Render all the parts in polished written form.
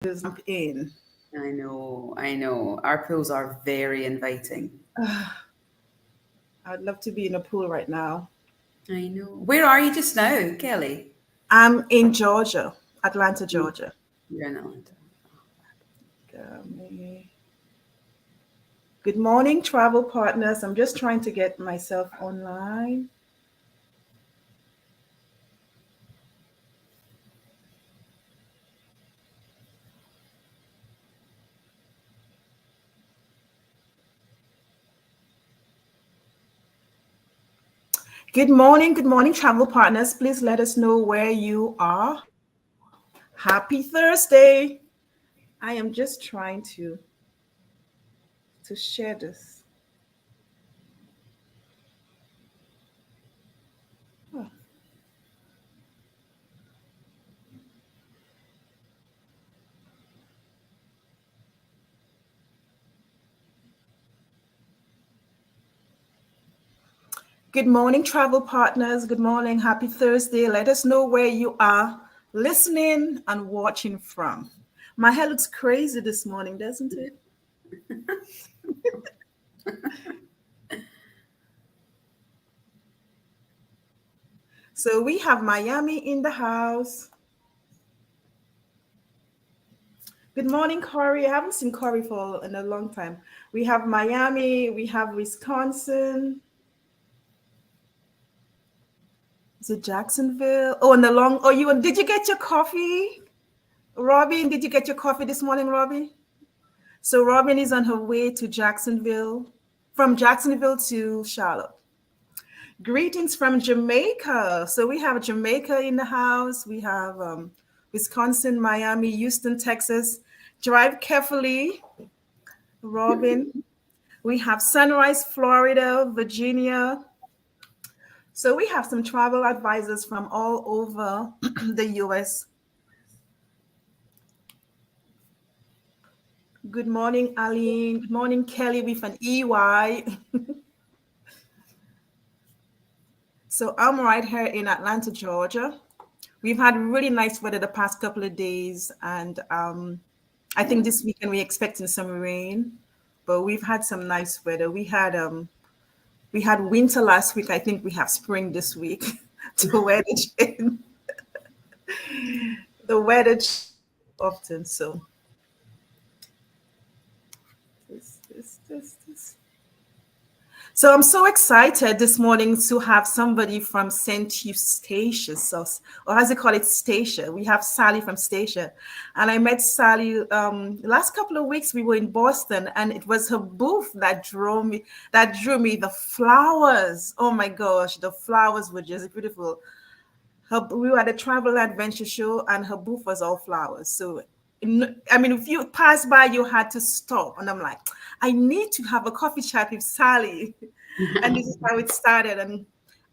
jump in. I know. Our pools are very inviting. I'd love to be in a pool right now. I know. Where are you just now, Kelly? I'm in Georgia, Atlanta, Georgia. You're in Atlanta. Um, Good morning, travel partners. I'm just trying to get myself online. Good morning, travel partners. Please let us know where you are. Happy Thursday. I am just trying to share this. Oh. Good morning, travel partners. Good morning. Happy Thursday. Let us know where you are listening and watching from. My hair looks crazy this morning, doesn't it? So we have Miami in the house. Good morning, Corey. I haven't seen Corey for in a long time. We have Miami. We have Wisconsin. Is it Jacksonville? Oh, and the long. Oh, you did you get your coffee, Robin? Did you get your coffee this morning, Robin? So Robin is on her way to Jacksonville, from Jacksonville to Charlotte. Greetings from Jamaica. So we have Jamaica in the house. We have Wisconsin, Miami, Houston, Texas. Drive carefully, Robin. We have Sunrise, Florida, Virginia. So we have some travel advisors from all over the US. Good morning, Aline. Good morning, Kelly with an EY. So I'm right here in Atlanta, Georgia. We've had really nice weather the past couple of days, and I think this weekend we're expecting some rain, but we've had some nice weather. We had winter last week. I think we have spring this week. The weather change, the weather often. So this. So I'm so excited this morning to have somebody from St. Eustatius, or as they call it, Statia. We have Sally from Statia. And I met Sally last couple of weeks. We were in Boston, and it was her booth that drew me. The flowers. Oh my gosh, the flowers were just beautiful. We were at a travel adventure show, and her booth was all flowers. So I mean, if you pass by, you had to stop. And I'm like, I need to have a coffee chat with Sally. And this is how it started.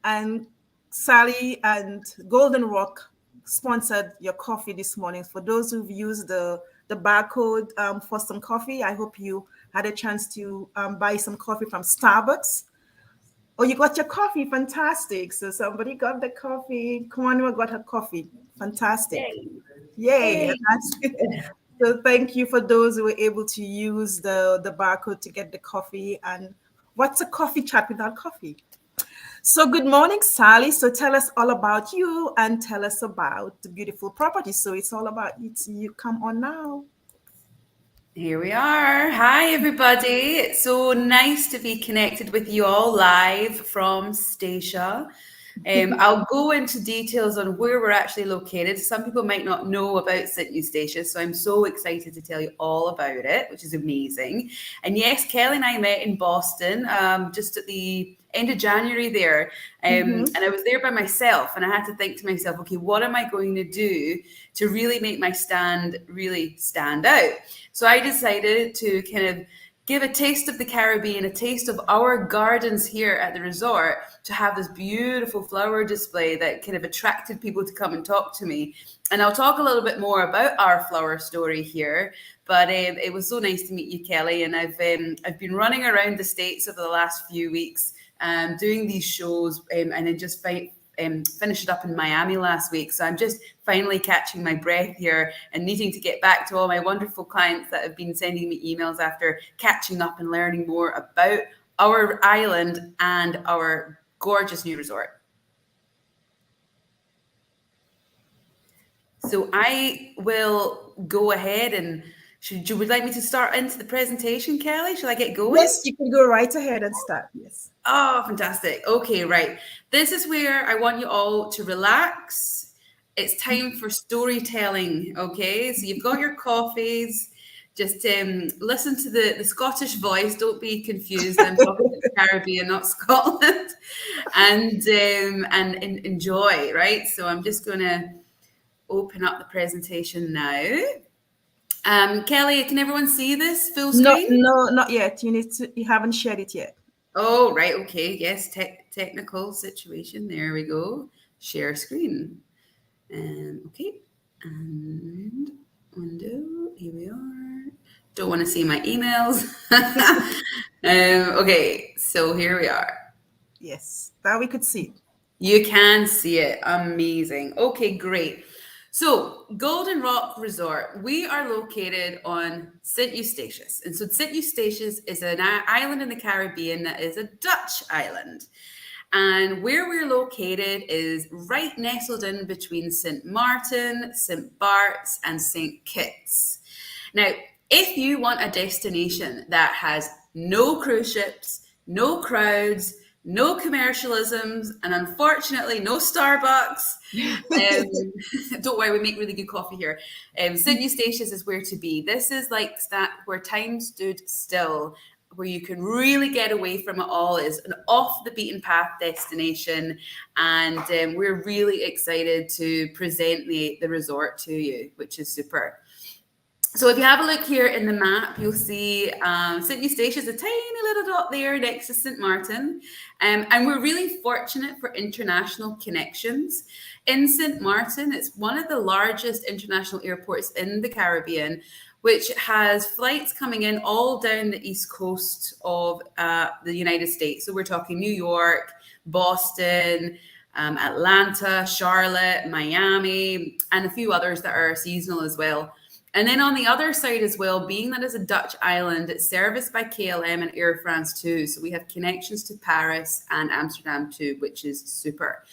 And Sally and Golden Rock sponsored your coffee this morning. For those who've used the barcode for some coffee, I hope you had a chance to buy some coffee from Starbucks. Oh, you got your coffee. Fantastic. So somebody got the coffee. Kwanwa got her coffee. Fantastic. Yay. So thank you for those who were able to use the barcode to get the coffee. And what's a coffee chat without coffee? So good morning, Sally. So tell us all about you and tell us about the beautiful property. So it's all about you. You come on now. Here we are. Hi, everybody. It's so nice to be connected with you all live from Statia. I'll go into details on where we're actually located. Some people might not know about St. Eustatius, so I'm so excited to tell you all about it, which is amazing. And yes, Kelly and I met in Boston just at the end of January there. And I was there by myself, and I had to think to myself, okay, what am I going to do to really make my stand really stand out? So I decided to kind of give a taste of the Caribbean, a taste of our gardens here at the resort, to have this beautiful flower display that kind of attracted people to come and talk to me. And I'll talk a little bit more about our flower story here. But it was so nice to meet you, Kelly. And I've been running around the States over the last few weeks, doing these shows, and then just finished it up in Miami last week. So I'm just finally catching my breath here and needing to get back to all my wonderful clients that have been sending me emails after catching up and learning more about our island and our gorgeous new resort. So I will go ahead and you would like me to start into the presentation, Kelly? Shall I get going? Yes, you can go right ahead and start. Yes. Oh, fantastic. Okay, right. This is where I want you all to relax. It's time for storytelling, okay? So you've got your coffees. Just listen to the Scottish voice. Don't be confused. I'm talking to the Caribbean, not Scotland. And enjoy, right? So I'm just going to open up the presentation now. Kelly, can everyone see this full screen? No, not yet. You haven't shared it yet. Oh, right. Okay. Yes. Technical situation. There we go. Share screen. Okay. And window. Here we are. Don't want to see my emails. Okay. So here we are. Yes. Now we could see. You can see it. Amazing. Okay, great. So, Golden Rock Resort, we are located on St. Eustatius. And so St. Eustatius is an island in the Caribbean that is a Dutch island. And where we're located is right nestled in between St. Martin, St. Bart's, and St. Kitts. Now, if you want a destination that has no cruise ships, no crowds, no commercialisms, and unfortunately, no Starbucks. Don't worry, we make really good coffee here. St. Eustatius is where to be. This is like where time stood still, where you can really get away from it all. It's an off the beaten path destination, and we're really excited to present the resort to you, which is super. So if you have a look here in the map, you'll see St. Eustatius, a tiny little dot there next to St. Martin. And we're really fortunate for international connections. In St. Martin, it's one of the largest international airports in the Caribbean, which has flights coming in all down the east coast of the United States. So we're talking New York, Boston, Atlanta, Charlotte, Miami, and a few others that are seasonal as well. And then on the other side as well, being that it's a Dutch island, it's serviced by KLM and Air France too. So we have connections to Paris and Amsterdam too, which is super.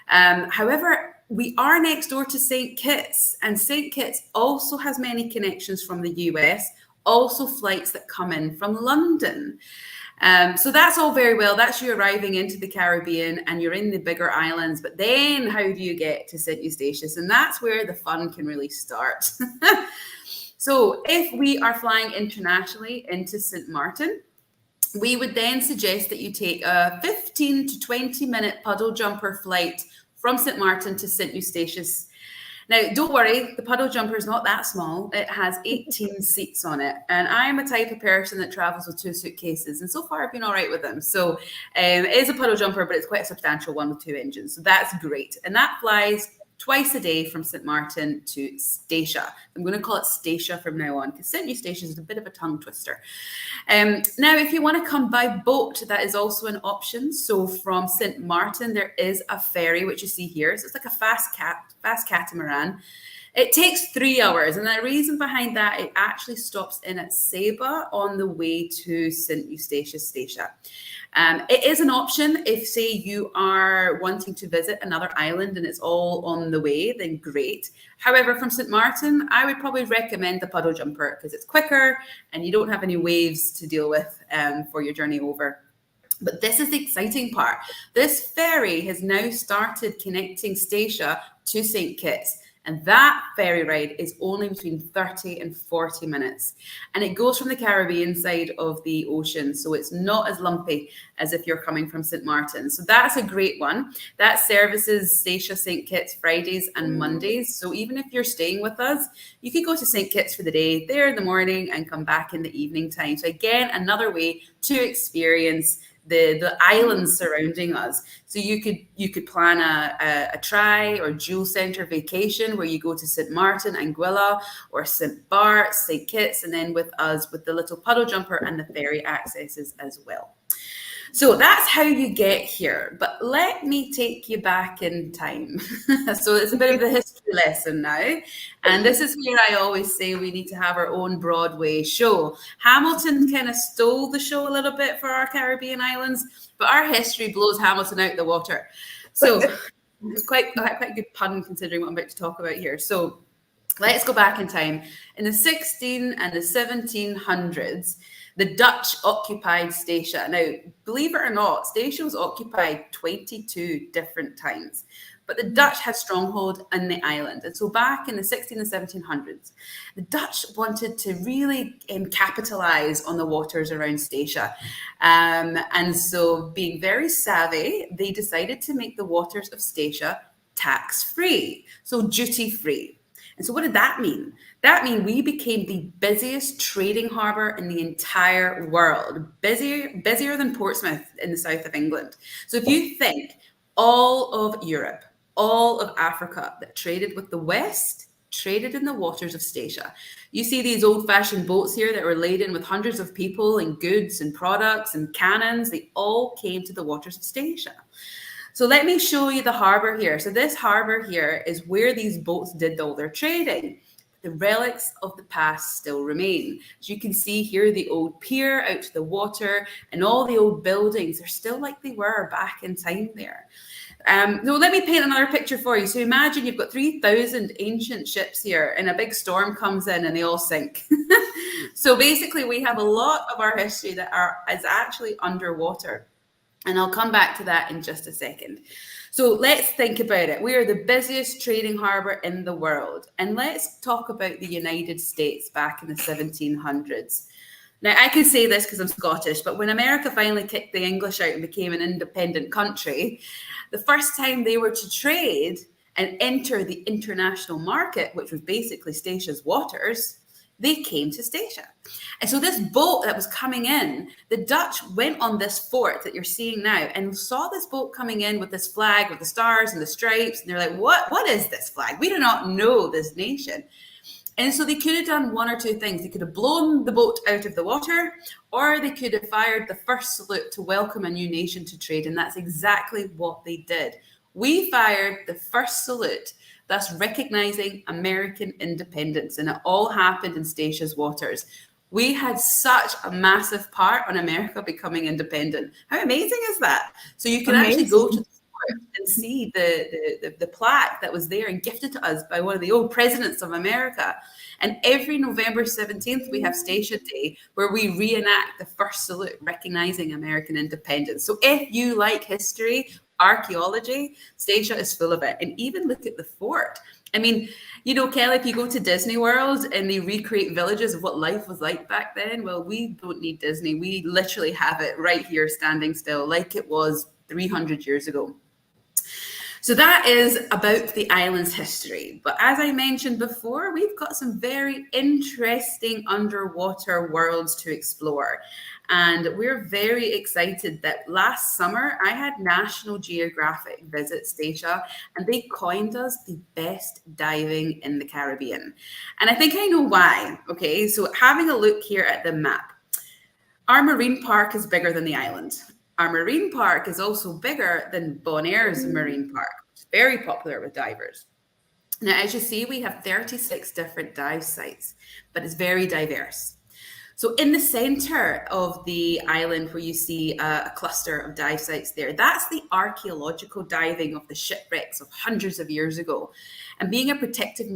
However, we are next door to St. Kitts, and St. Kitts also has many connections from the US, also flights that come in from London. So that's all very well. That's you arriving into the Caribbean and you're in the bigger islands. But then how do you get to St. Eustatius? And that's where the fun can really start. So if we are flying internationally into St. Martin, we would then suggest that you take a 15 to 20 minute puddle jumper flight from St. Martin to St. Eustatius. Now, don't worry, the puddle jumper is not that small. It has 18 seats on it. And I'm a type of person that travels with 2 suitcases. And so far, I've been all right with them. So it is a puddle jumper, but it's quite a substantial one with 2 engines. So that's great. And that flies twice a day from St. Martin to Statia. I'm going to call it Statia from now on because St. Eustatius is a bit of a tongue twister. Now, if you want to come by boat, that is also an option. So from St. Martin, there is a ferry, which you see here. So it's like a fast catamaran. It takes 3 hours. And the reason behind that, it actually stops in at Saba on the way to St. Eustatius Statia. It is an option if, say, you are wanting to visit another island and it's all on the way, then great. However, from St. Martin, I would probably recommend the puddle jumper because it's quicker and you don't have any waves to deal with for your journey over. But this is the exciting part. This ferry has now started connecting Statia to St. Kitts. And that ferry ride is only between 30 and 40 minutes. And it goes from the Caribbean side of the ocean. So it's not as lumpy as if you're coming from St. Martin. So that's a great one. That services Statia St. Kitts Fridays and Mondays. So even if you're staying with us, you could go to St. Kitts for the day, there in the morning and come back in the evening time. So again, another way to experience the islands surrounding us. So you could plan a tri or dual center vacation where you go to St. Martin, Anguilla, or St. Bart's, St. Kitts, and then with us with the little puddle jumper and the ferry accesses as well. So that's how you get here. But let me take you back in time. So it's a bit of a history lesson now. And this is where I always say we need to have our own Broadway show. Hamilton kind of stole the show a little bit for our Caribbean islands, but our history blows Hamilton out the water. So quite a good pun considering what I'm about to talk about here. So let's go back in time. In the 16 and the 1700s, the Dutch occupied Statia. Now, believe it or not, Statia was occupied 22 different times, but the Dutch had stronghold in the island. And so back in the 16 and 1700s, the Dutch wanted to really capitalize on the waters around Statia. And so being very savvy, they decided to make the waters of Statia tax-free, so duty-free. And so what did that mean? That means we became the busiest trading harbour in the entire world, busier than Portsmouth in the south of England. So if you think all of Europe, all of Africa that traded with the West, traded in the waters of Statia. You see these old-fashioned boats here that were laden with hundreds of people and goods and products and cannons. They all came to the waters of Statia. So let me show you the harbour here. So this harbour here is where these boats did all their trading. The relics of the past still remain. As you can see here, the old pier out to the water and all the old buildings are still like they were back in time there. No, let me paint another picture for you. So imagine you've got 3,000 ancient ships here and a big storm comes in and they all sink. So basically we have a lot of our history that is actually underwater. And I'll come back to that in just a second. So let's think about it. We are the busiest trading harbour in the world. And let's talk about the United States back in the 1700s. Now, I can say this because I'm Scottish, but when America finally kicked the English out and became an independent country, the first time they were to trade and enter the international market, which was basically Statia's waters, they came to Statia. And so this boat that was coming in, the Dutch went on this fort that you're seeing now and saw this boat coming in with this flag with the stars and the stripes. And they're like, what is this flag? We do not know this nation. And so they could have done one or two things. They could have blown the boat out of the water, or they could have fired the first salute to welcome a new nation to trade. And that's exactly what they did. We fired the first salute, thus recognizing American independence. And it all happened in Statia's waters. We had such a massive part on America becoming independent. How amazing is that? So you can actually go to the fort and see the plaque that was there and gifted to us by one of the old presidents of America. And every November 17th, we have Statia Day, where we reenact the first salute, recognizing American independence. So if you like history, archaeology, Statia is full of it. And even look at the fort. I mean, you know, Kelly, if you go to Disney World and they recreate villages of what life was like back then, well, we don't need Disney. We literally have it right here standing still like it was 300 years ago. So that is about the island's history. But as I mentioned before, we've got some very interesting underwater worlds to explore. And we're very excited that last summer I had National Geographic visit Statia and they coined us the best diving in the Caribbean. And I think I know why. Okay, so having a look here at the map, our marine park is bigger than the island. Our marine park is also bigger than Bonaire's marine park, which is very popular with divers. Now, as you see, we have 36 different dive sites, but it's very diverse. So in the center of the island where you see a cluster of dive sites there, that's the archaeological diving of the shipwrecks of hundreds of years ago. And being a protected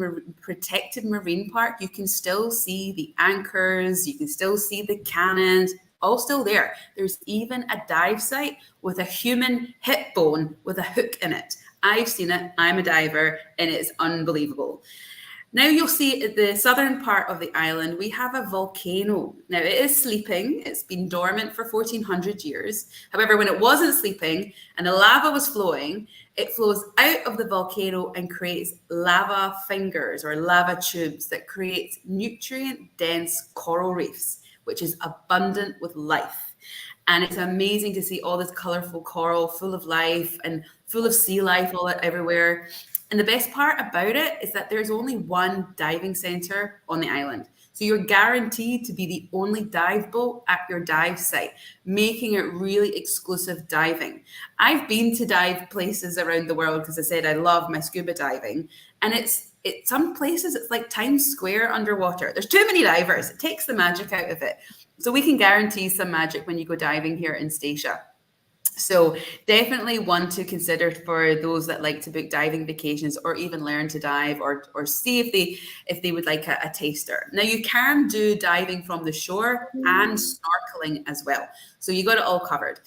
marine park, you can still see the anchors, you can still see the cannons, all still there. There's even a dive site with a human hip bone with a hook in it. I've seen it, I'm a diver, and it's unbelievable. Now you'll see at the southern part of the island, we have a volcano. Now it is sleeping, it's been dormant for 1400 years. However, when it wasn't sleeping and the lava was flowing, it flows out of the volcano and creates lava fingers or lava tubes that creates nutrient-dense coral reefs, which is abundant with life. And it's amazing to see all this colorful coral full of life and full of sea life all everywhere. And the best part about it is that there's only one diving center on the island. So you're guaranteed to be the only dive boat at your dive site, making it really exclusive diving. I've been to dive places around the world because I said I love my scuba diving, and some places it's like Times Square underwater. There's too many divers. It takes the magic out of it. So we can guarantee some magic when you go diving here in Statia. So definitely one to consider for those that like to book diving vacations or even learn to dive or see if they would like a taster. Now you can do diving from the shore and snorkeling as well. So you got it all covered.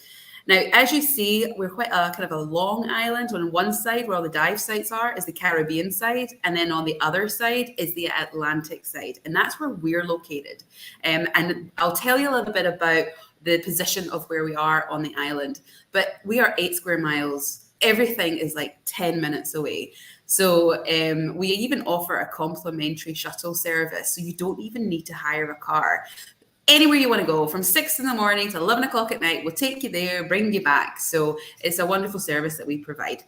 Now, as you see, we're quite a kind of a long island. On one side, where all the dive sites are, is the Caribbean side, and then on the other side is the Atlantic side, and that's where we're located. And I'll tell you a little bit about the position of where we are on the island. But we are 8 square miles. Everything is like 10 minutes away. So we even offer a complimentary shuttle service. So you don't even need to hire a car. Anywhere you want to go, from 6 in the morning to 11 o'clock at night, we'll take you there, bring you back. So it's a wonderful service that we provide.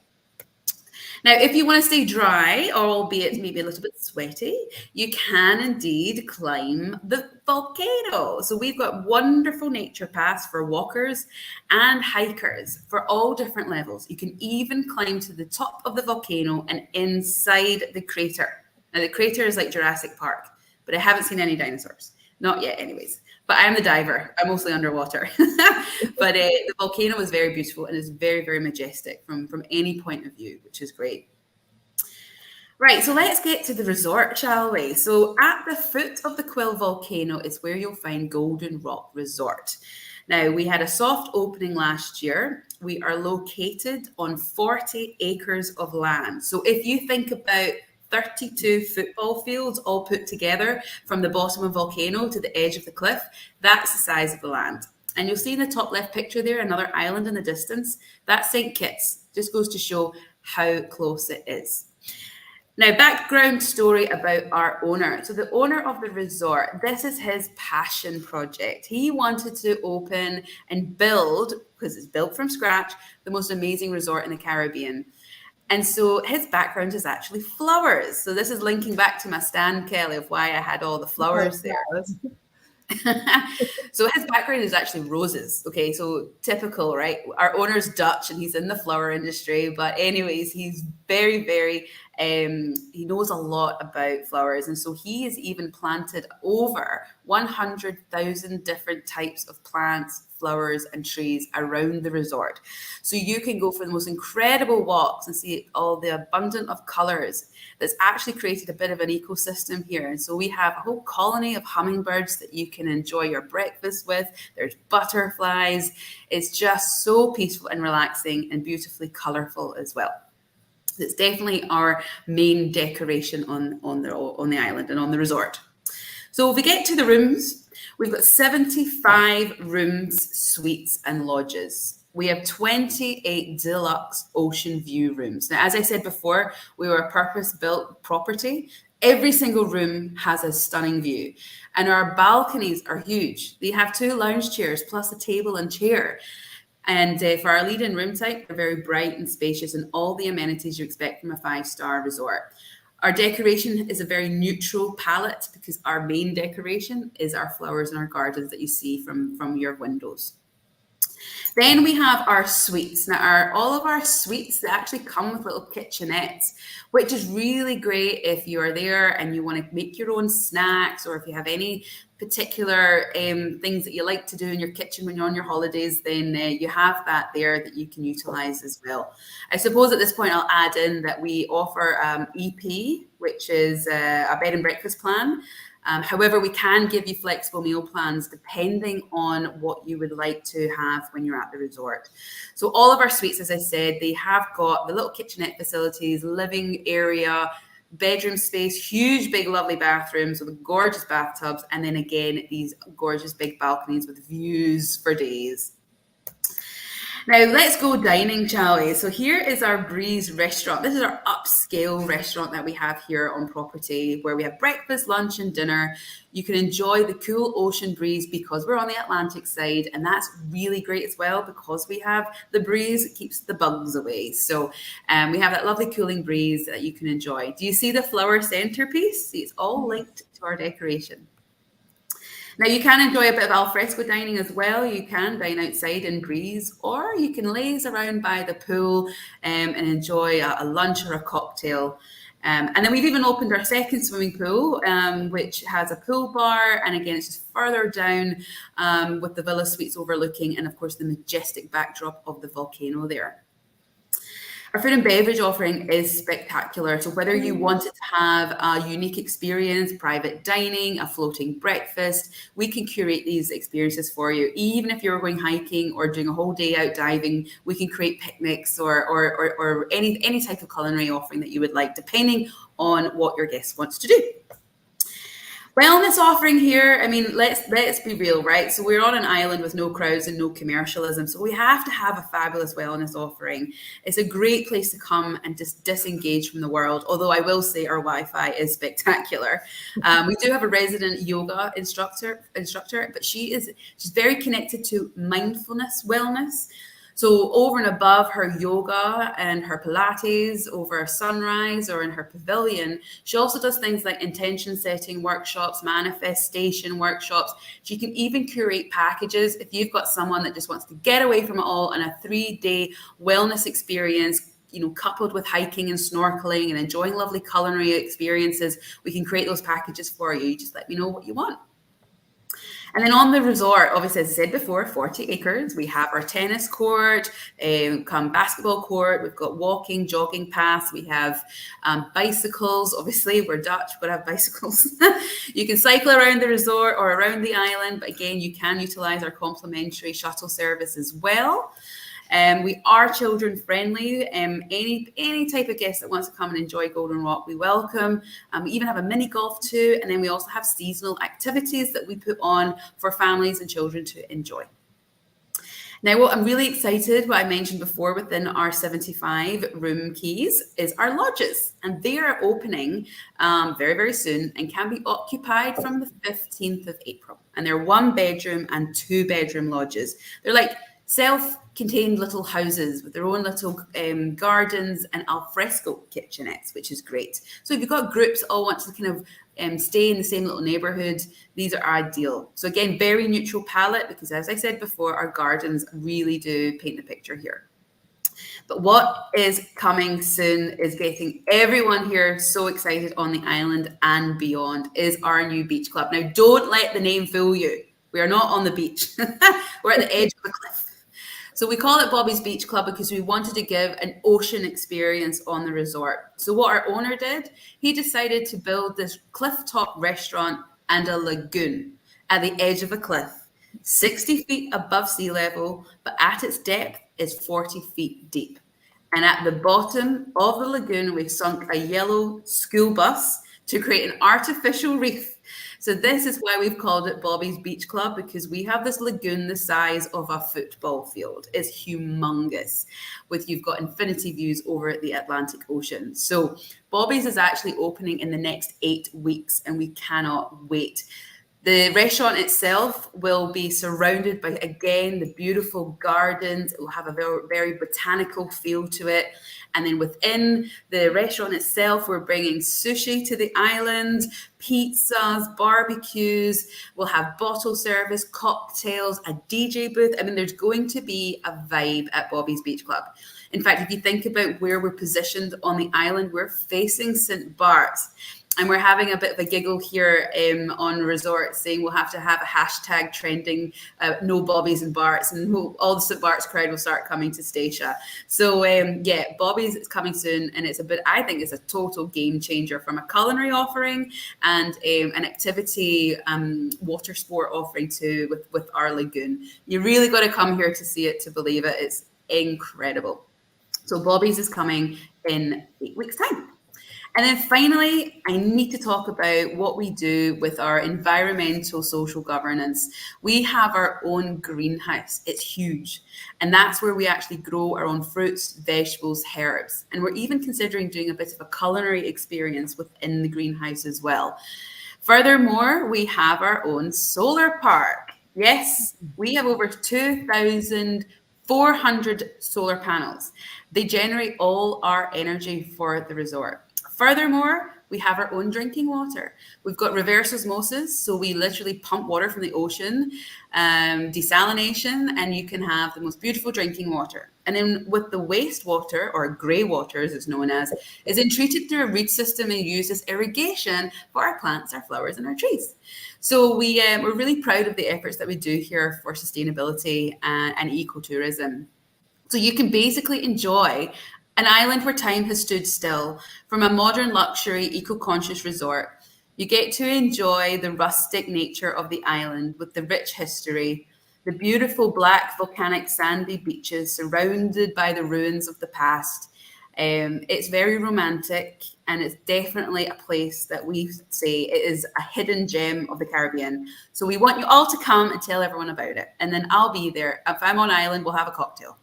Now, if you want to stay dry, albeit maybe a little bit sweaty, you can indeed climb the volcano. So we've got wonderful nature paths for walkers and hikers for all different levels. You can even climb to the top of the volcano and inside the crater. Now, the crater is like Jurassic Park, but I haven't seen any dinosaurs. Not yet, anyways. But I'm the diver. I'm mostly underwater. But the volcano is very beautiful and is very, very majestic from any point of view, which is great. Right, so let's get to the resort, shall we? So at the foot of the Quill volcano is where you'll find Golden Rock Resort. Now, we had a soft opening last year. We are located on 40 acres of land. So if you think about 32 football fields all put together from the bottom of the volcano to the edge of the cliff, that's the size of the land. And you'll see in the top left picture there, another island in the distance. That's St. Kitts. Just goes to show how close it is. Now, background story about our owner. So the owner of the resort, this is his passion project. He wanted to open and build, because it's built from scratch, the most amazing resort in the Caribbean. And so his background is actually flowers. So this is linking back to my stand, Kelly, of why I had all the flowers there. So his background is actually roses. Okay, so typical, right? Our owner's Dutch and he's in the flower industry. But anyways, he's very, very, he knows a lot about flowers. And so he has even planted over 100,000 different types of plants, flowers and trees around the resort. So you can go for the most incredible walks and see all the abundance of colors that's actually created a bit of an ecosystem here. And so we have a whole colony of hummingbirds that you can enjoy your breakfast with. There's butterflies. It's just so peaceful and relaxing and beautifully colorful as well. It's definitely our main decoration on the island and on the resort. So if we get to the rooms, we've got 75 rooms, suites, and lodges. We have 28 deluxe ocean view rooms. Now, as I said before, we were a purpose-built property. Every single room has a stunning view. And our balconies are huge. They have 2 lounge chairs plus a table and chair. And for our lead-in room type, they're very bright and spacious and all the amenities you expect from a 5-star resort. Our decoration is a very neutral palette because our main decoration is our flowers and our gardens that you see from your windows. Then we have our suites. Now, all of our suites, they actually come with little kitchenettes, which is really great if you're there and you want to make your own snacks, or if you have any particular things that you like to do in your kitchen when you're on your holidays, then you have that there that you can utilize as well. I suppose at this point I'll add in that we offer EP, which is a bed and breakfast plan. However, we can give you flexible meal plans depending on what you would like to have when you're at the resort. So all of our suites, as I said, they have got the little kitchenette facilities, living area, bedroom space, huge, big, lovely bathrooms with gorgeous bathtubs, and then again, these gorgeous big balconies with views for days. Now, let's go dining, shall we? So here is our Breeze restaurant. This is our upscale restaurant that we have here on property, where we have breakfast, lunch, and dinner. You can enjoy the cool ocean breeze because we're on the Atlantic side, and that's really great as well because we have the breeze that keeps the bugs away. So we have that lovely cooling breeze that you can enjoy. Do you see the flower centerpiece? See, it's all linked to our decoration. Now, you can enjoy a bit of alfresco dining as well. You can dine outside in breeze, or you can laze around by the pool and enjoy a lunch or a cocktail. And then we've even opened our second swimming pool, which has a pool bar. And again, it's just further down with the villa suites overlooking, and of course, the majestic backdrop of the volcano there. Our food and beverage offering is spectacular. So whether you wanted to have a unique experience, private dining, a floating breakfast, we can curate these experiences for you. Even if you're going hiking or doing a whole day out diving, we can create picnics or any type of culinary offering that you would like, depending on what your guest wants to do. Wellness offering here, I mean, let's be real, right? So we're on an island with no crowds and no commercialism. So we have to have a fabulous wellness offering. It's a great place to come and just disengage from the world. Although I will say our Wi-Fi is spectacular. We do have a resident yoga instructor, but she's very connected to mindfulness wellness. So over and above her yoga and her Pilates over sunrise or in her pavilion, she also does things like intention setting workshops, manifestation workshops. She can even curate packages if you've got someone that just wants to get away from it all and a 3-day wellness experience, coupled with hiking and snorkeling and enjoying lovely culinary experiences. We can create those packages for you. You just let me know what you want. And then on the resort, obviously, as I said before, 40 acres. We have our tennis court, come basketball court. We've got walking, jogging paths. We have bicycles. Obviously, we're Dutch, we've got to have bicycles. You can cycle around the resort or around the island. But again, you can utilize our complimentary shuttle service as well. We are children friendly. Any type of guest that wants to come and enjoy Golden Rock, we welcome. We even have a mini golf too, and then we also have seasonal activities that we put on for families and children to enjoy. Now, what I'm really excited, what I mentioned before within our 75 room keys, is our lodges. And they are opening very, very soon and can be occupied from the 15th of April. And they're 1-bedroom and 2-bedroom lodges. They're like self-contained little houses with their own little gardens and alfresco kitchenettes, which is great. So if you've got groups that all want to kind of stay in the same little neighborhood, these are ideal. So again, very neutral palette, because as I said before, our gardens really do paint the picture here. But what is coming soon is getting everyone here so excited on the island and beyond is our new beach club. Now, don't let the name fool you. We are not on the beach. We're at the edge of a cliff. So we call it Bobby's Beach Club because we wanted to give an ocean experience on the resort. So what our owner did, he decided to build this cliff-top restaurant and a lagoon at the edge of a cliff, 60 feet above sea level, but at its depth is 40 feet deep. And at the bottom of the lagoon, we've sunk a yellow school bus to create an artificial reef. So this is why we've called it Bobby's Beach Club, because we have this lagoon the size of a football field. It's humongous. You've got infinity views over the Atlantic Ocean. So Bobby's is actually opening in the next 8 weeks, and we cannot wait. The restaurant itself will be surrounded by, again, the beautiful gardens. It will have a very, very botanical feel to it. And then within the restaurant itself, we're bringing sushi to the island, pizzas, barbecues. We'll have bottle service, cocktails, a DJ booth. I mean, there's going to be a vibe at Bobby's Beach Club. In fact, if you think about where we're positioned on the island, we're facing St. Bart's. And we're having a bit of a giggle here on resort, saying we'll have to have a hashtag trending, no Bobbies and Barts, and all the St. Bart's crowd will start coming to Statia. So yeah, Bobbies is coming soon, and I think it's a total game changer from a culinary offering and an activity water sport offering too with our lagoon. You really got to come here to see it to believe it. It's incredible. So Bobbies is coming in 8 weeks' time. And then finally, I need to talk about what we do with our environmental social governance. We have our own greenhouse. It's huge. And that's where we actually grow our own fruits, vegetables, herbs. And we're even considering doing a bit of a culinary experience within the greenhouse as well. Furthermore, we have our own solar park. Yes, we have over 2,400 solar panels. They generate all our energy for the resort. Furthermore, we have our own drinking water. We've got reverse osmosis, so we literally pump water from the ocean, desalination, and you can have the most beautiful drinking water. And then with the wastewater, or grey water as it's known as, is then treated through a reed system and used as irrigation for our plants, our flowers, and our trees. So we're really proud of the efforts that we do here for sustainability and ecotourism. So you can basically enjoy an island where time has stood still from a modern luxury eco-conscious resort. You get to enjoy the rustic nature of the island with the rich history, the beautiful black volcanic sandy beaches surrounded by the ruins of the past. It's very romantic, and it's definitely a place that we say it is a hidden gem of the Caribbean. So we want you all to come and tell everyone about it. And then I'll be there. If I'm on island, we'll have a cocktail.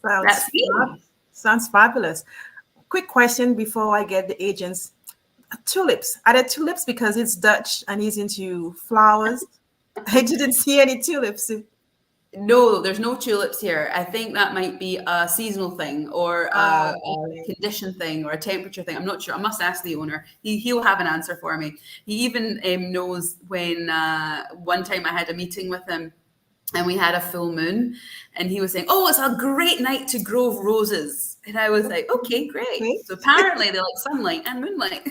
Sounds That's me. sounds fabulous. Quick question before I get the agents. Tulips. Are there tulips because it's Dutch and he's into flowers? I didn't see any tulips. No, there's no tulips here. I think that might be a seasonal thing or a Okay. condition thing or a temperature thing. I'm not sure. I must ask the owner. He'll have an answer for me. He even knows when one time I had a meeting with him and we had a full moon, and he was saying, "Oh, it's a great night to grow roses." And I was like, "Okay, great." Okay. So apparently they like sunlight and moonlight.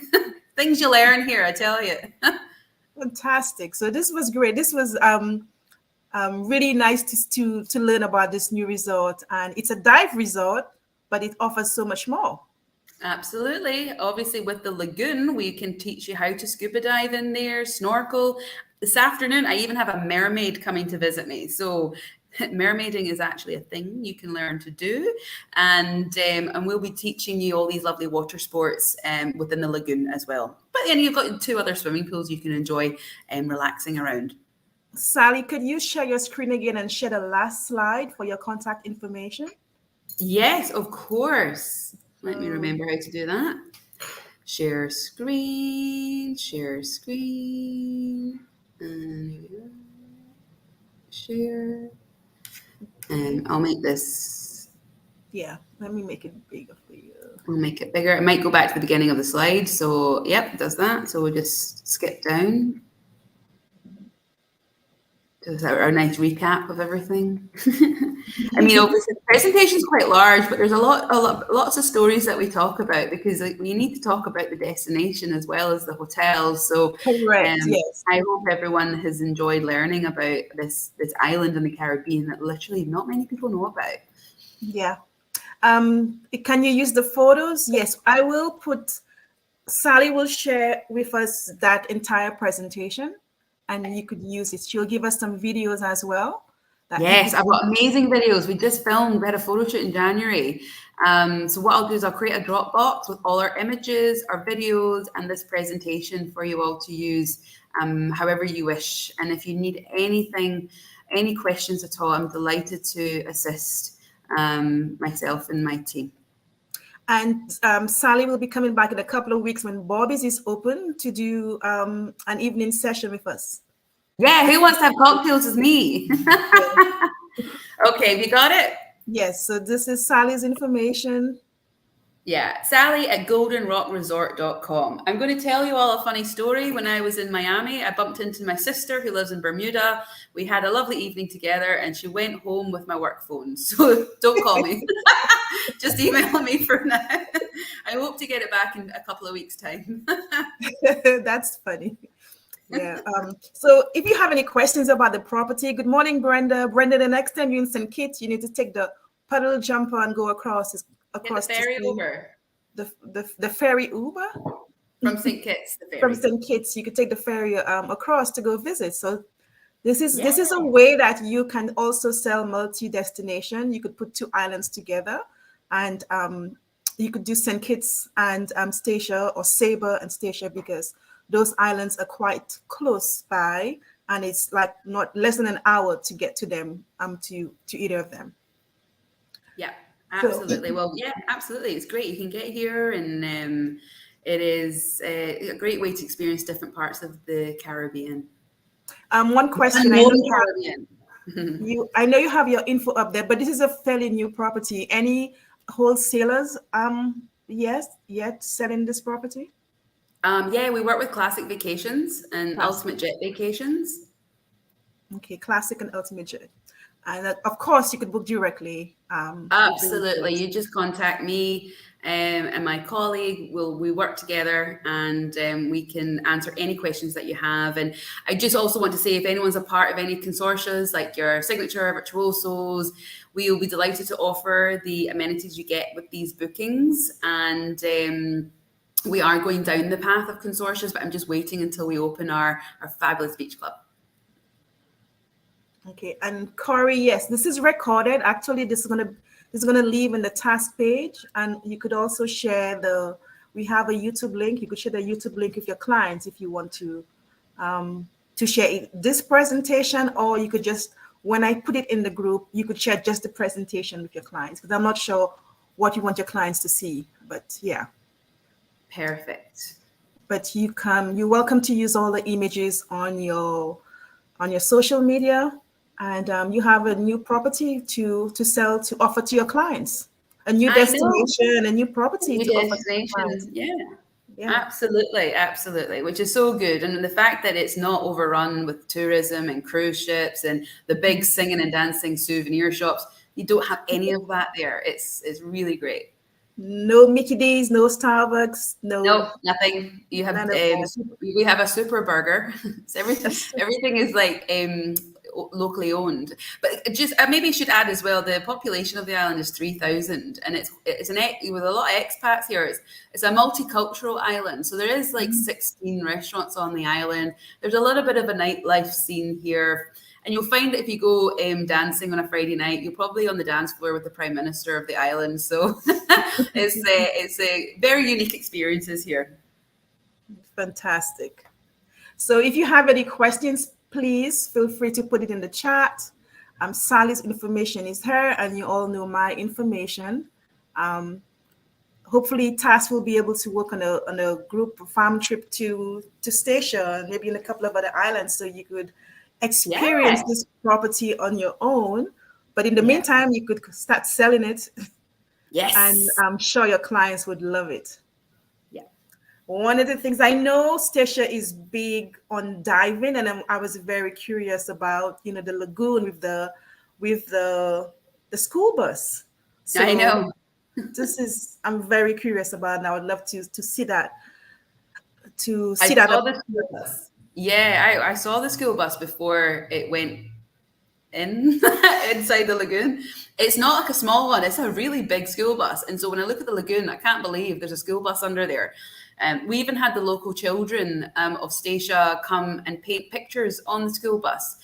Things you learn here, I tell you. Fantastic. So this was great. This was really nice to learn about this new resort, and it's a dive resort, but it offers so much more. Absolutely. Obviously, with the lagoon, we can teach you how to scuba dive in there, snorkel. This afternoon, I even have a mermaid coming to visit me. So, mermaiding is actually a thing you can learn to do, and we'll be teaching you all these lovely water sports within the lagoon as well. But then you've got 2 other swimming pools you can enjoy relaxing around. Sally, could you share your screen again and share the last slide for your contact information? Yes, of course. Let me remember how to do that. Share screen, share screen. And here we go. Share. And I'll make this, Yeah, let me make it bigger for you. I'll make it bigger. It might go back to the beginning of the slide. So, yep, it does that. So we'll just skip down. Does our nice recap of everything. I mean, obviously, the presentation is quite large, but there's lots of stories that we talk about because we need to talk about the destination as well as the hotels. So, Correct. Yes. I hope everyone has enjoyed learning about this island in the Caribbean that literally not many people know about. Yeah. Can you use the photos? Yes, I will put. Sally will share with us that entire presentation, and you could use it. She'll give us some videos as well. Yes, I've got amazing videos. We just filmed, we had a photo shoot in January. So what I'll do is I'll create a Dropbox with all our images, our videos, and this presentation for you all to use however you wish. And if you need anything, any questions at all, I'm delighted to assist myself and my team. And Sally will be coming back in a couple of weeks when Bobby's is open to do an evening session with us. Yeah, who wants to have cocktails with me? Okay, we got it? Yes, so this is Sally's information. Yeah, Sally at goldenrockresort.com. I'm going to tell you all a funny story. When I was in Miami, I bumped into my sister who lives in Bermuda. We had a lovely evening together and she went home with my work phone. So don't call me. Just email me for now. I hope to get it back in a couple of weeks' time. That's funny. Yeah. So if you have any questions about the property, good morning, Brenda. Brenda, the next time you're in St. Kitts, you need to take the puddle jumper and go across Get the ferry over. The ferry Uber? From St. Kitts, the ferry. From St. Kitts, you could take the ferry across to go visit. So this is a way that you can also sell multi-destination. You could put 2 islands together, and you could do St. Kitts and Statia, or Sabre and Statia, because those islands are quite close by, and it's like not less than an hour to get to them, to either of them. Yeah, absolutely. Well, yeah, absolutely. It's great. You can get here, and it is a great way to experience different parts of the Caribbean. One question. I know you have your info up there, but this is a fairly new property. Any wholesalers yet selling this property? Yeah, we work with Classic Vacations and Classic. Ultimate Jet Vacations. Okay, classic and ultimate jet. And of course, you could book directly with the Absolutely. resorts. You just contact me and my colleague. We work together and we can answer any questions that you have. And I just also want to say if anyone's a part of any consortiums like your Signature, Virtuosos, we will be delighted to offer the amenities you get with these bookings. And we are going down the path of consortiums, but I'm just waiting until we open our fabulous beach club. Okay, and Corey, yes, this is recorded. Actually, this is gonna leave in the task page, and you could also share the. We have a YouTube link. You could share the YouTube link with your clients if you want to share this presentation, or you could just when I put it in the group, you could share just the presentation with your clients because I'm not sure what you want your clients to see, but yeah. Perfect. But you're welcome to use all the images on your social media, and you have a new property to sell to offer to your clients, a new I know. destination, a new property New to offer to your clients. destination. Yeah. Yeah. Absolutely, absolutely, which is so good. And the fact that it's not overrun with tourism and cruise ships and the big singing and dancing souvenir shops, you don't have any of that there. It's really great. No Mickey D's, no Starbucks, Nope, no nothing. You have none of that. we have a super burger. It's everything is like locally owned. But just I maybe should add as well the population of the island is 3,000, and with a lot of expats here. It's a multicultural island, so there is like 16 restaurants on the island. There's a little bit of a nightlife scene here. And you'll find that if you go dancing on a Friday night, you're probably on the dance floor with the Prime Minister of the island. So it's a very unique experiences here. Fantastic. So if you have any questions, please feel free to put it in the chat. Sally's information is here, and you all know my information. Hopefully TAS will be able to work on a group farm trip to Statia, maybe in a couple of other islands, so you could Yeah. experience this property on your own. But in the Yeah. meantime, you could start selling it, and Yes. I'm sure your clients would love it. Yeah. One of the things I know, Stacia is big on diving, and I was very curious about the lagoon with the school bus. I So know. I'm very curious about, and I would love to see that I up saw the school bus. Yeah, I saw the school bus before it went in inside the lagoon. It's not like a small one, it's a really big school bus. And so when I look at the lagoon, I can't believe there's a school bus under there. We even had the local children of Stacia come and paint pictures on the school bus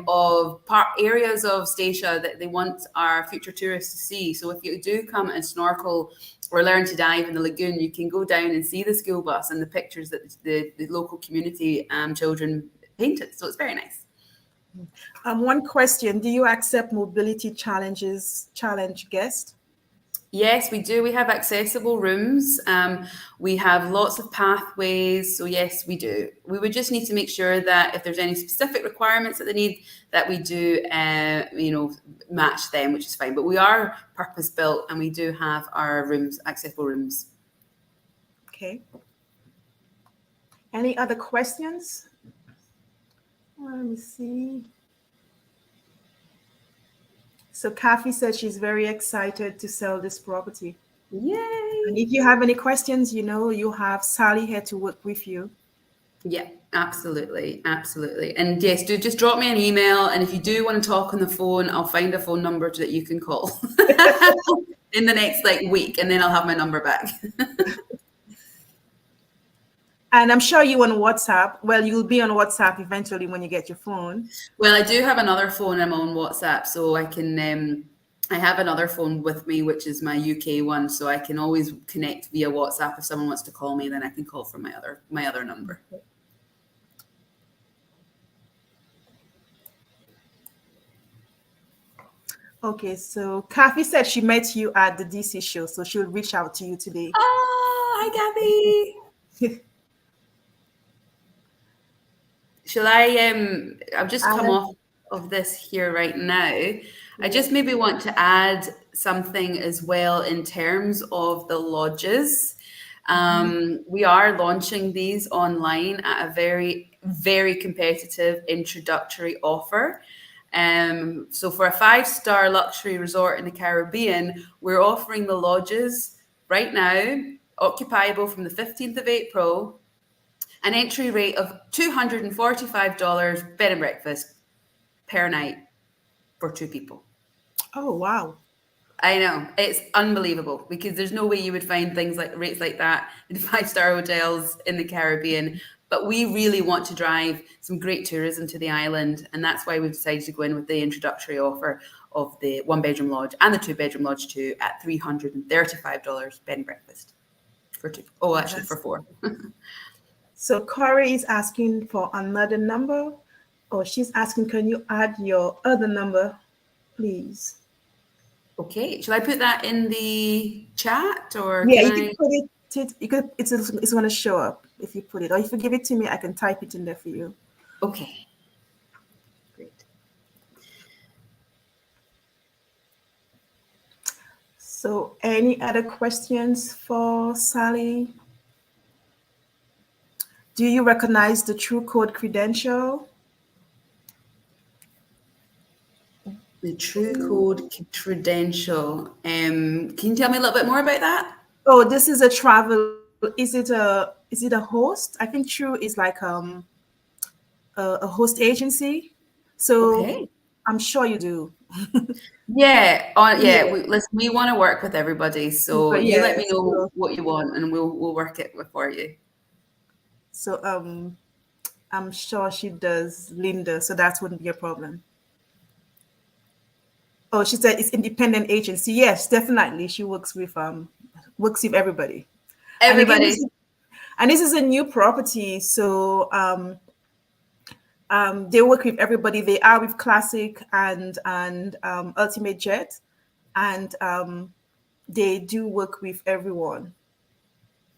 of areas of Stacia that they want our future tourists to see. So if you do come and snorkel or learn to dive in the lagoon, you can go down and see the school bus and the pictures that the local community children painted. So it's very nice. One question: do you accept mobility challenge guests? Yes, we do. We have accessible rooms. We have lots of pathways. So yes, we do. We would just need to make sure that if there's any specific requirements that they need, that we do, match them, which is fine. But we are purpose built, and we do have our rooms, accessible rooms. Okay. Any other questions? Let me see. So Kathy said she's very excited to sell this property. Yay! And if you have any questions, you have Sally here to work with you. Yeah, absolutely. Absolutely. And yes, do just drop me an email. And if you do want to talk on the phone, I'll find a phone number that you can call in the next week, and then I'll have my number back. And I'm sure you on WhatsApp. Well, you'll be on WhatsApp eventually when you get your phone. Well, I do have another phone. I'm on WhatsApp, so I can. I have another phone with me, which is my UK one, so I can always connect via WhatsApp. If someone wants to call me, then I can call from my other number. Okay, so Kathy said she met you at the DC show, so she'll reach out to you today. Oh, hi, Gabby. Shall I? I've just come off of this here right now. I just maybe want to add something as well in terms of the lodges. We are launching these online at a very, very competitive introductory offer. So for a 5-star luxury resort in the Caribbean, we're offering the lodges right now, occupiable from the 15th of April, an entry rate of $245 bed and breakfast per night for 2 people. Oh, wow. I know, it's unbelievable because there's no way you would find things like rates like that in 5-star hotels in the Caribbean. But we really want to drive some great tourism to the island, and that's why we've decided to go in with the introductory offer of the 1-bedroom lodge and the 2-bedroom lodge too at $335 bed and breakfast for 2. Oh, Oh, actually for 4. so Corey is asking for another number. Oh, she's asking, can you add your other number, please? Okay, shall I put that in the chat or Yeah, can you can I? put it. You could. It's going to show up if you put it, or if you give it to me, I can type it in there for you. Okay, great. So, any other questions for Sally? Do you recognize the true code credential? The True Code credential. Can you tell me a little bit more about that? Oh, this is a travel. Is it a host? I think True is like a host agency. So Okay. I'm sure you do. Yeah, yeah. Yeah. Listen, we want to work with everybody, so But you let me yes. know So, what you want, and we'll work it for you. so I'm sure she does, Linda. So that wouldn't be a problem. Oh, she said it's independent agency. Yes, definitely. She works with everybody. And again, Everybody, this is a new property, so they work with everybody. They are with Classic and Ultimate Jet, and they do work with everyone.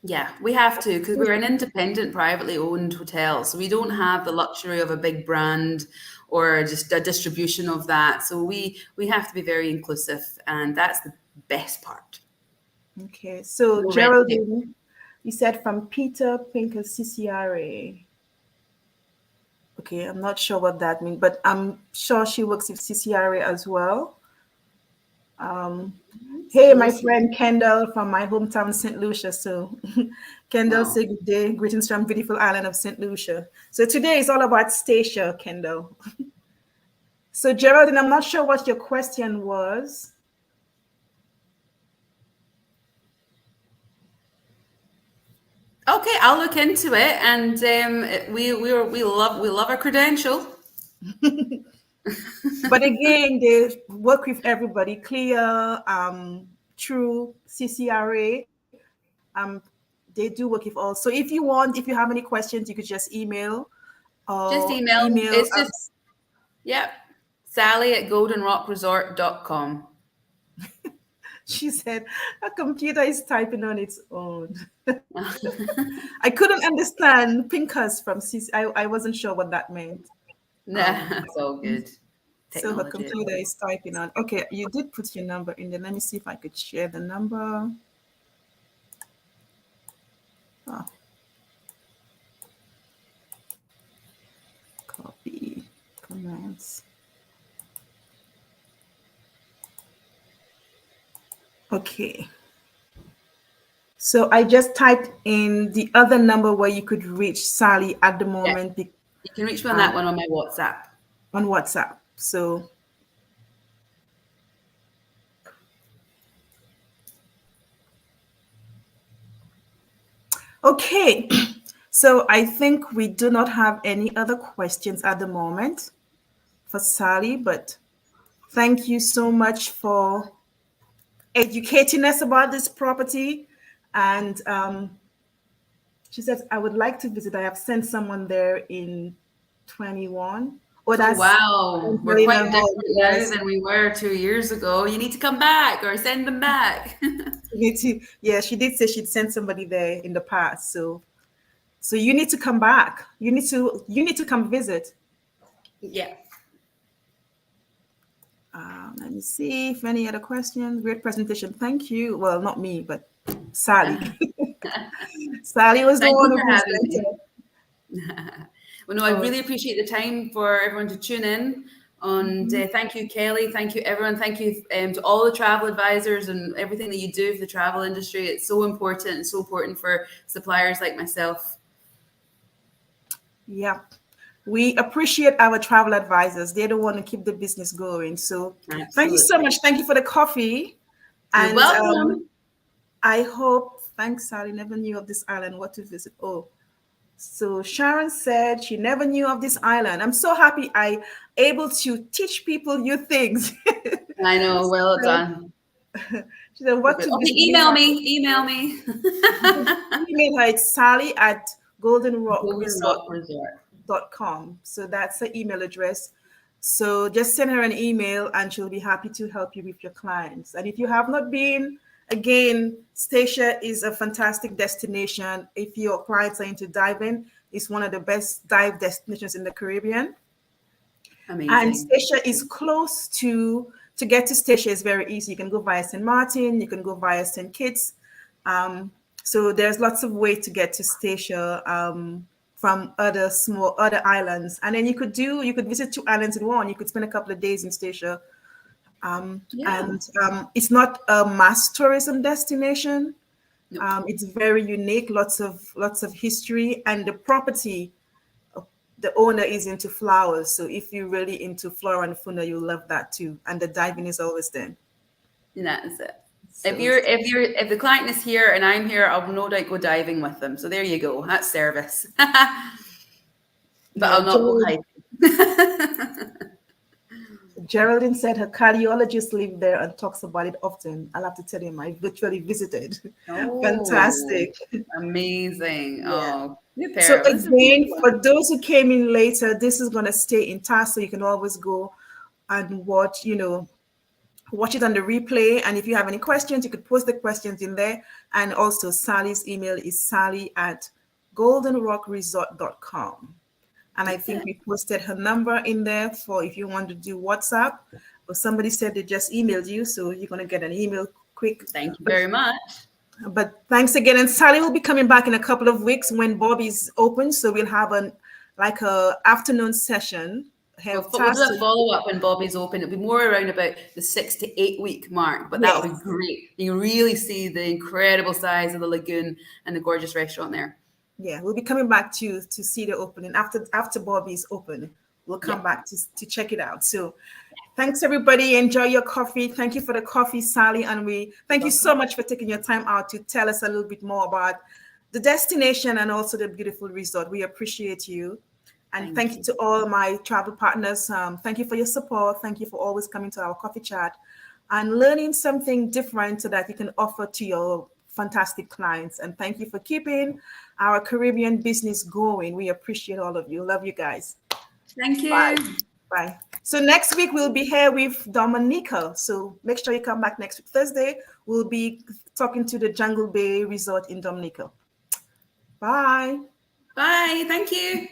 yeah, we have to because we're an independent, privately owned hotel, so we don't have the luxury of a big brand or just a distribution of that. So we have to be very inclusive, and that's the best part. Okay, so No red tape. Geraldine, you said from Peter Pinker CCRA. Okay, I'm not sure what that means, but I'm sure she works with CCRA as well. Hey, So my let's see. friend Kendall from my hometown, St. Lucia. So, Kendall, Wow. say good day. Greetings from beautiful island of St. Lucia. So, today is all about Stacia, Kendall. So, Geraldine, I'm not sure what your question was. Okay, I'll look into it, and we love our credential. But again, they work with everybody. Clear, True, CCRA. They do work with all. So, if you have any questions, you could just email Just or email. email It's just, us. yep, Sally at goldenrockresort.com. She said, a computer is typing on its own. I couldn't understand Pincus from CC. I wasn't sure what that meant. Nah, Um, it's all good. so her Technology. computer is typing on. Okay, you did put your number in there. Let me see if I could share the number. Oh, copy comments. Okay. So I just typed in the other number where you could reach Sally at the Yeah, moment you can reach me on uh, that one on my WhatsApp. on WhatsApp. So okay. So I think we do not have any other questions at the moment for Sally, but thank you so much for educating us about this property. And she says, I would like to visit. I have sent someone there in 21. Oh, Oh that's wow, we're Angelina quite Hall. different now Yes. than we were 2 years ago. You need to come back or send them back. You need to, yeah, she did say she'd sent somebody there in the past. So you need to come back. You need to come visit. Yeah. Let me see if any other questions. Great presentation. Thank you. Well, not me, but Sally. Sally was the Thank one you who for having presented. me. Well, no, I Oh, really appreciate the time for everyone to tune in. And mhm. thank you, Kelly. Thank you, everyone. Thank you to all the travel advisors and everything that you do for the travel industry. It's so important and so important for suppliers like myself. Yeah. We appreciate our travel advisors. They're the one to keep the business going. So thank you so Absolutely. much. Thank you for the coffee. You're And welcome. I hope, thanks, Sally, never knew of this island, what to visit. Oh, so Sharon said she never knew of this island. I'm so happy I able to teach people new things. I know. Well So done. she said what Perfect. to Okay, visit. We email have me. Email me. you could email her. It's Sally at Golden Rock Golden Resort Rock Resort. com. So that's the email address. So just send her an email and she'll be happy to help you with your clients. And if you have not been, again, Stacia is a fantastic destination. If your clients are into diving, it's one of the best dive destinations in the Caribbean. And Amazing. Stacia is close to get to Stacia is very easy. You can go via St. Martin, you can go via St. Kitts. So there's lots of way to get to Stacia from other islands. And then you could visit two islands in one. You could spend a couple of days in Stacia. Yeah. And it's not a mass tourism destination. Nope. It's very unique, lots of history, and the property, the owner is into flowers. So if you're really into flora and fauna, you'll love that too. And the diving is always there. That's it. So If the client is here and I'm here, I'll no doubt go diving with them. So there you go. That's service. But yeah, I'll not go hiking. Geraldine said her cardiologist lived there and talks about it often. I'll have to tell him I virtually visited. Oh, Fantastic. amazing. Yeah. Oh, new So pair. This is again, beautiful. for those who came in later, this is going to stay in task, so you can always go and watch it on the replay. And if you have any questions, you could post the questions in there. And also Sally's email is sally at goldenrockresort.com. And I That's think it. we posted her number in there for if you want to do WhatsApp. Or somebody said they just emailed you, so you're going to get an email quick. Thank you But very much. but thanks again. And Sally will be coming back in a couple of weeks when Bobby's open. So we'll have a afternoon session. Have We'll do tasks. a follow up when Bobby's open. It'll be more around about the 6 to 8 week mark, but that'll be Yes. great. You can really see the incredible size of the lagoon and the gorgeous restaurant there. Yeah, we'll be coming back to see the opening after Bobby's open. We'll Yeah. come back to check it out. So thanks everybody. Enjoy your coffee. Thank you for the coffee, Sally. And we thank you so Welcome. much for taking your time out to tell us a little bit more about the destination and also the beautiful resort. We appreciate you. And Thank thank you you. to all my travel partners. Thank you for your support. Thank you for always coming to our coffee chat and learning something different so that you can offer to your fantastic clients. And thank you for keeping our Caribbean business going. We appreciate all of you. Love you guys. Thank Bye. you. Bye. So next week we'll be here with Dominica. So make sure you come back next week. Thursday, we'll be talking to the Jungle Bay Resort in Dominica. Bye. Bye. Thank you.